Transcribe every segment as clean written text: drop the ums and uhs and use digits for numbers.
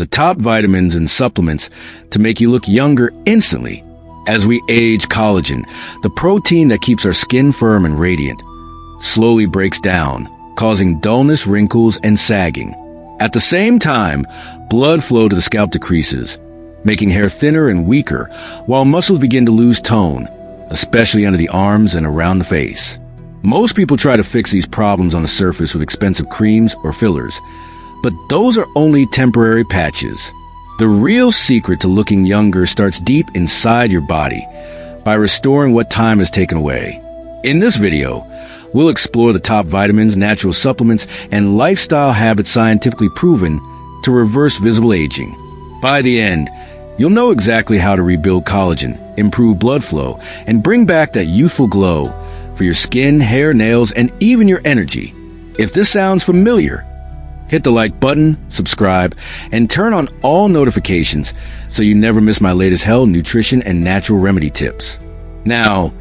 the top vitamins and supplements to make you look younger instantly. As we age, collagen, the protein that keeps our skin firm and radiant, slowly breaks down, causing dullness, wrinkles, and sagging. At the same time, blood flow to the scalp decreases, making hair thinner and weaker, while muscles begin to lose tone, especially under the arms and around the face. Most people try to fix these problems on the surface with expensive creams or fillers, but those are only temporary patches. The real secret to looking younger starts deep inside your body, by restoring what time has taken away. In this video, we'll explore the top vitamins, natural supplements, and lifestyle habits scientifically proven to reverse visible aging. By the end, you'll know exactly how to rebuild collagen, improve blood flow, and bring back that youthful glow for your skin, hair, nails, and even your energy. If this sounds familiar, hit the like button, subscribe, and turn on all notifications so you never miss my latest health, nutrition, and natural remedy tips. Now,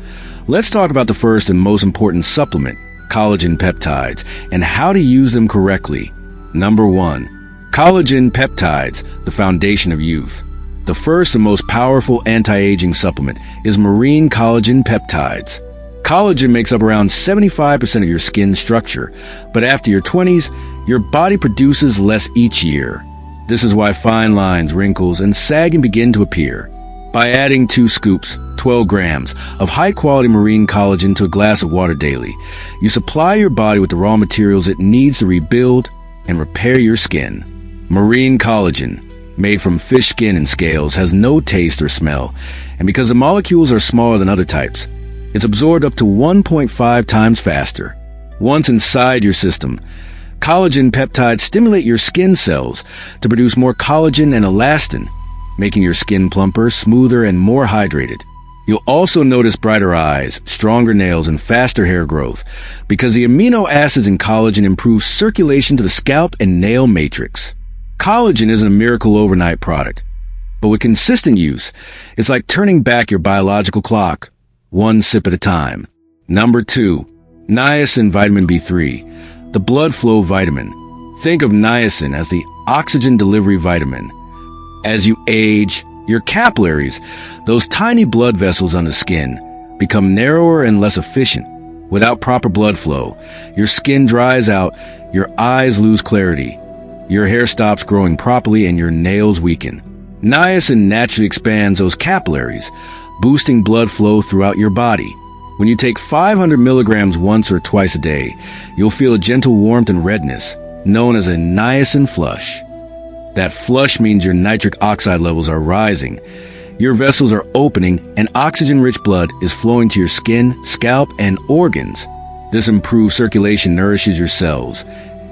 let's talk about the first and most important supplement, collagen peptides, and how to use them correctly. Number 1. Collagen peptides, the foundation of youth. The first and most powerful anti-aging supplement is marine collagen peptides. Collagen makes up around 75% of your skin structure, but after your 20s, your body produces less each year. This is why fine lines, wrinkles, and sagging begin to appear. By adding 2 scoops, 12 grams, of high-quality marine collagen to a glass of water daily, you supply your body with the raw materials it needs to rebuild and repair your skin. Marine collagen, made from fish skin and scales, has no taste or smell, and because the molecules are smaller than other types, it's absorbed up to 1.5 times faster. Once inside your system, collagen peptides stimulate your skin cells to produce more collagen and elastin, making your skin plumper, smoother, and more hydrated. You'll also notice brighter eyes, stronger nails, and faster hair growth because the amino acids in collagen improve circulation to the scalp and nail matrix. Collagen isn't a miracle overnight product, but with consistent use, it's like turning back your biological clock, one sip at a time. Number 2. Niacin vitamin B3, the blood flow vitamin. Think of niacin as the oxygen delivery vitamin. As you age, your capillaries, those tiny blood vessels on the skin, become narrower and less efficient. Without proper blood flow, your skin dries out, your eyes lose clarity, your hair stops growing properly, and your nails weaken. Niacin naturally expands those capillaries, boosting blood flow throughout your body. When you take 500 milligrams once or twice a day, you'll feel a gentle warmth and redness, known as a niacin flush. That flush means your nitric oxide levels are rising, your vessels are opening, and oxygen-rich blood is flowing to your skin, scalp, and organs. This improved circulation nourishes your cells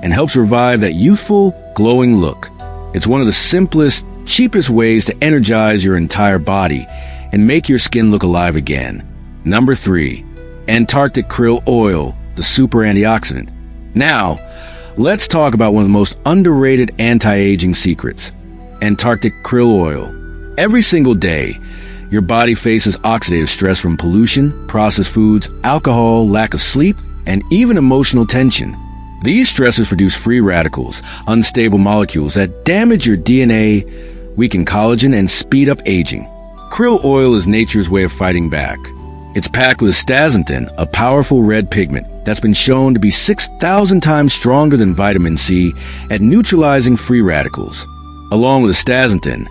and helps revive that youthful, glowing look. It's one of the simplest, cheapest ways to energize your entire body and make your skin look alive again. Number 3. Antarctic Krill Oil, the super antioxidant. Now, let's talk about one of the most underrated anti-aging secrets, Antarctic Krill Oil. Every single day, your body faces oxidative stress from pollution, processed foods, alcohol, lack of sleep, and even emotional tension. These stresses produce free radicals, unstable molecules that damage your DNA, weaken collagen, and speed up aging. Krill oil is nature's way of fighting back. It's packed with astaxanthin, a powerful red pigment that's been shown to be 6,000 times stronger than vitamin C at neutralizing free radicals. Along with astaxanthin,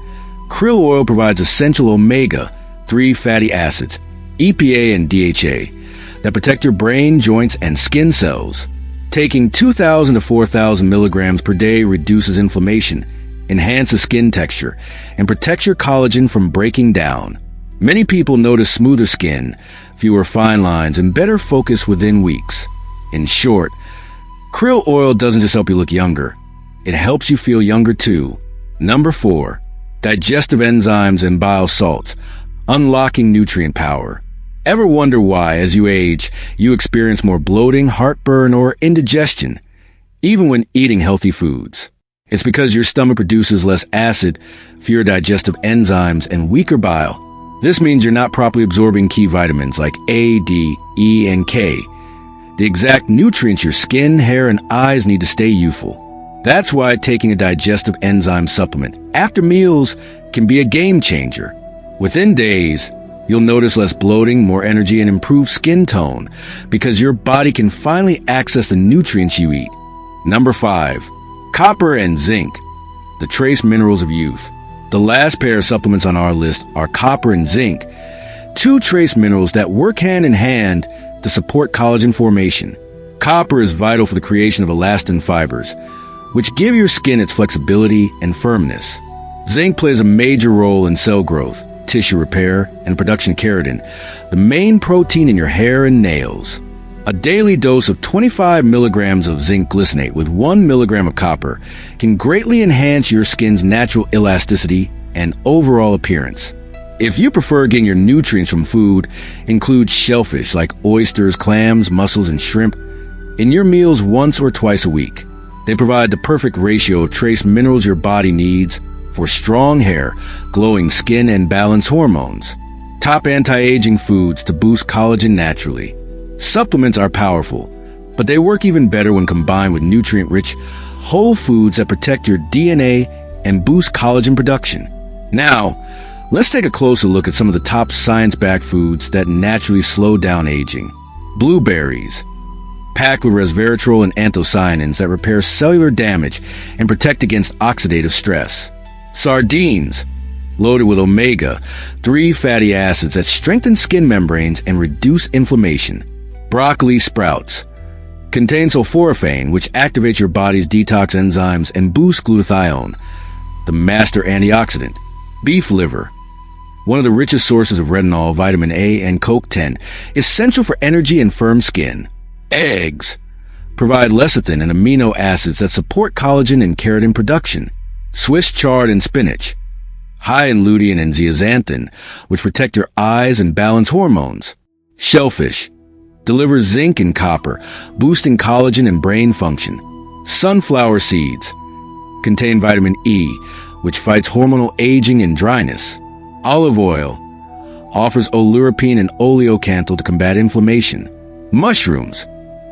krill oil provides essential omega-3 fatty acids, EPA and DHA, that protect your brain, joints, and skin cells. Taking 2,000 to 4,000 milligrams per day reduces inflammation, enhances skin texture, and protects your collagen from breaking down. Many people notice smoother skin, fewer fine lines, and better focus within weeks. In short, krill oil doesn't just help you look younger, it helps you feel younger too. Number 4. Digestive enzymes and bile salts, unlocking nutrient power. Ever wonder why, as you age, you experience more bloating, heartburn, or indigestion, even when eating healthy foods? It's because your stomach produces less acid, fewer digestive enzymes, and weaker bile. This means you're not properly absorbing key vitamins like A, D, E, and K, the exact nutrients your skin, hair, and eyes need to stay youthful. That's why taking a digestive enzyme supplement after meals can be a game changer. Within days, you'll notice less bloating, more energy, and improved skin tone because your body can finally access the nutrients you eat. Number 5. Copper and zinc, the trace minerals of youth. The last pair of supplements on our list are copper and zinc, two trace minerals that work hand in hand to support collagen formation. Copper is vital for the creation of elastin fibers, which give your skin its flexibility and firmness. Zinc plays a major role in cell growth, tissue repair, and production of keratin, the main protein in your hair and nails. A daily dose of 25 milligrams of zinc glycinate with 1 milligram of copper can greatly enhance your skin's natural elasticity and overall appearance. If you prefer getting your nutrients from food, include shellfish like oysters, clams, mussels, and shrimp in your meals once or twice a week. They provide the perfect ratio of trace minerals your body needs for strong hair, glowing skin, and balanced hormones. Top anti-aging foods to boost collagen naturally. Supplements are powerful, but they work even better when combined with nutrient-rich whole foods that protect your DNA and boost collagen production. Now, let's take a closer look at some of the top science-backed foods that naturally slow down aging. Blueberries, packed with resveratrol and anthocyanins that repair cellular damage and protect against oxidative stress. Sardines, loaded with omega-3 fatty acids that strengthen skin membranes and reduce inflammation. Broccoli sprouts contain sulforaphane, which activates your body's detox enzymes and boosts glutathione, the master antioxidant. Beef liver, one of the richest sources of retinol, vitamin A, and CoQ10, essential for energy and firm skin. Eggs provide lecithin and amino acids that support collagen and keratin production. Swiss chard and spinach, high in lutein and zeaxanthin, which protect your eyes and balance hormones. Shellfish delivers zinc and copper, boosting collagen and brain function. Sunflower seeds contain vitamin E, which fights hormonal aging and dryness. Olive oil offers oleuropein and oleocanthal to combat inflammation. Mushrooms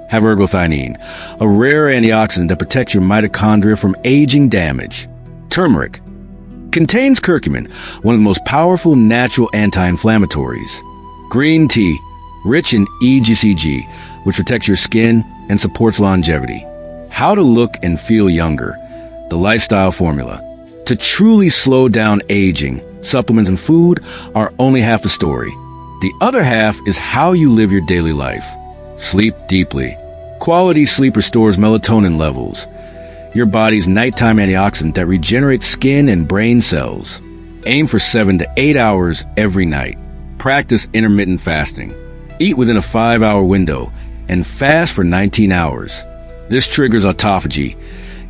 have ergothioneine, a rare antioxidant that protects your mitochondria from aging damage. Turmeric contains curcumin, one of the most powerful natural anti-inflammatories. Green tea, rich in EGCG, which protects your skin and supports longevity. How to look and feel younger, the lifestyle formula. To truly slow down aging, supplements and food are only half the story. The other half is how you live your daily life. Sleep deeply. Quality sleep restores melatonin levels, your body's nighttime antioxidant that regenerates skin and brain cells. Aim for 7 to 8 hours every night. Practice intermittent fasting. Eat within a 5-hour window and fast for 19 hours. This triggers autophagy,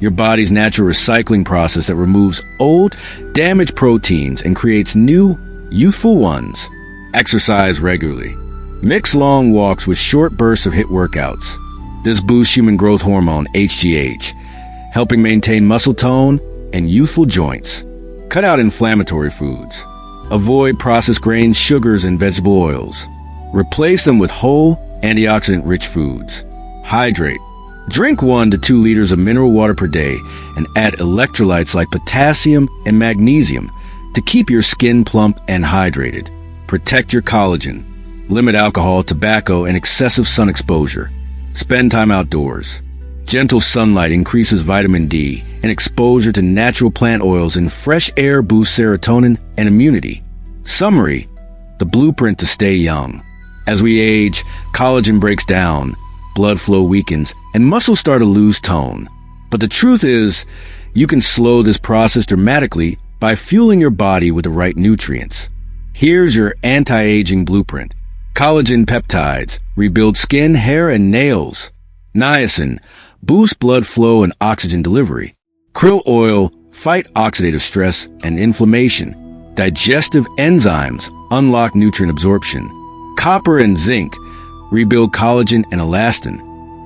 your body's natural recycling process that removes old, damaged proteins and creates new, youthful ones. Exercise regularly. Mix long walks with short bursts of HIIT workouts. This boosts human growth hormone, HGH, helping maintain muscle tone and youthful joints. Cut out inflammatory foods. Avoid processed grains, sugars, and vegetable oils. Replace them with whole, antioxidant-rich foods. Hydrate. Drink 1 to 2 liters of mineral water per day and add electrolytes like potassium and magnesium to keep your skin plump and hydrated. Protect your collagen. Limit alcohol, tobacco, and excessive sun exposure. Spend time outdoors. Gentle sunlight increases vitamin D, and exposure to natural plant oils and fresh air boosts serotonin and immunity. Summary: the blueprint to stay young. As we age, collagen breaks down, blood flow weakens, and muscles start to lose tone. But the truth is, you can slow this process dramatically by fueling your body with the right nutrients. Here's your anti-aging blueprint. Collagen peptides rebuild skin, hair, and nails. Niacin boosts blood flow and oxygen delivery. Krill oil fight oxidative stress and inflammation. Digestive enzymes unlock nutrient absorption. Copper and zinc rebuild collagen and elastin.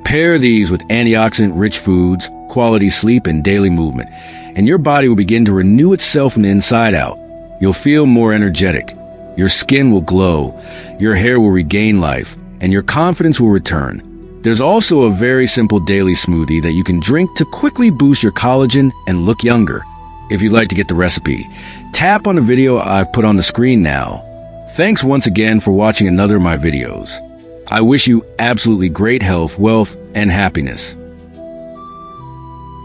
Pair these with antioxidant-rich foods, quality sleep, and daily movement, and your body will begin to renew itself from the inside out. You'll feel more energetic. Your skin will glow, your hair will regain life, and your confidence will return. There's also a very simple daily smoothie that you can drink to quickly boost your collagen and look younger. If you'd like to get the recipe, tap on the video I've put on the screen now. Thanks once again for watching another of my videos. I wish you absolutely great health, wealth, and happiness.